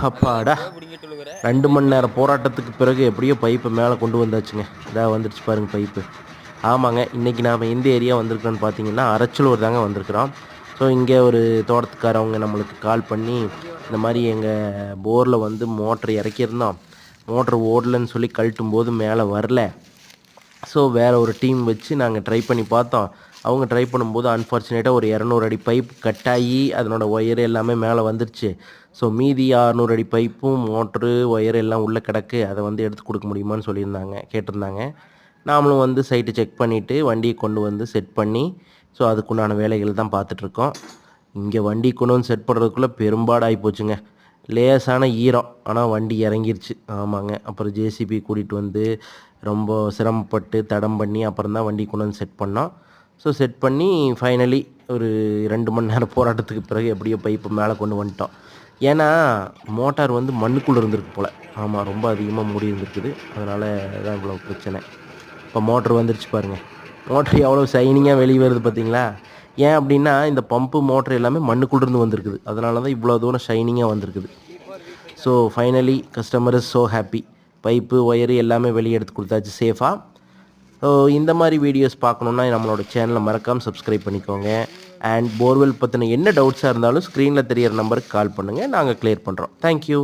அப்பாடா 2 மணி நேரம் போராட்டத்துக்கு பிறகு எப்படியோ பைப்பை மேலே கொண்டு வந்தாச்சுங்க. இதாக வந்துடுச்சு பாருங்கள் பைப்பு. ஆமாங்க, இன்றைக்கி நாம் எந்த ஏரியா வந்திருக்கோன்னு பார்த்தீங்கன்னா அரச்சலூர் தாங்க வந்திருக்கிறோம். ஸோ இங்கே ஒரு தோட்டத்துக்காரவங்க நம்மளுக்கு கால் பண்ணி இந்த மாதிரி எங்கள் போரில் வந்து மோட்ரு இறக்கியிருந்தோம், மோட்ரு ஓடலன்னு சொல்லி கழட்டும் போது மேலே வரல. ஸோ வேறு ஒரு டீம் வச்சு நாங்கள் ட்ரை பண்ணி பார்த்தோம். அவங்க ட்ரை பண்ணும்போது அன்ஃபார்ச்சுனேட்டாக ஒரு 200 அடி பைப் கட்டாகி அதனோட ஒயரு எல்லாமே மேலே வந்துருச்சு. ஸோ மீதி 600 அடி பைப்பும் மோட்ரு ஒயர் எல்லாம் உள்ளே கிடக்கு, அதை வந்து எடுத்து கொடுக்க முடியுமான்னு கேட்டிருந்தாங்க. நாமளும் வந்து சைட்டு செக் பண்ணிவிட்டு வண்டியை கொண்டு வந்து செட் பண்ணி ஸோ அதுக்குண்டான வேலைகள் தான் பார்த்துட்ருக்கோம். இங்கே வண்டி கொண்டு வந்து செட் பண்ணுறதுக்குள்ளே பெரும்பாடாகி போச்சுங்க. லேசான ஈரம், ஆனால் வண்டி இறங்கிருச்சு. ஆமாங்க, அப்புறம் ஜேசிபி கூட்டிகிட்டு வந்து ரொம்ப சிரமப்பட்டு தடம் பண்ணி அப்புறம் தான் வண்டி கொண்டு வந்து செட் பண்ணோம். ஸோ செட் பண்ணி ஃபைனலி ஒரு 2 மணி நேரம் போராட்டத்துக்கு பிறகு எப்படியோ பைப்பு மேலே கொண்டு வந்துட்டோம். ஏன்னா மோட்டார் வந்து மண்ணுக்குள்ளே இருந்திருக்கு போல். ஆமாம், ரொம்ப அதிகமாக மூடி இருந்திருக்குது, அதனால் தான் இவ்வளோ பிரச்சனை. இப்போ மோட்ரு வந்துருச்சு பாருங்கள். மோட்ரு எவ்வளோ ஷைனிங்காக வெளியே வருது பார்த்தீங்களா? ஏன் அப்படின்னா இந்த பம்பு மோட்ரு எல்லாமே மண்ணுக்குள்ளேருந்து வந்திருக்குது, அதனால தான் இவ்வளோ தூரம் ஷைனிங்காக வந்திருக்குது. So finally customer is so happy. Pipe wire எல்லாமே வெளியே எடுத்து கொடுத்தாச்சு சேஃபாக. ஸோ இந்த மாதிரி வீடியோஸ் பார்க்கணுன்னா நம்மளோட சேனலை மறக்காமல் சப்ஸ்கிரைப் பண்ணிக்கோங்க. அண்ட் போர்வெல் பற்றின என்ன டவுட்ஸாக இருந்தாலும் ஸ்க்ரீனில் தெரியிற நம்பருக்கு கால் பண்ணுங்கள், நாங்கள் கிளியர் பண்ணுறோம். தேங்க்யூ.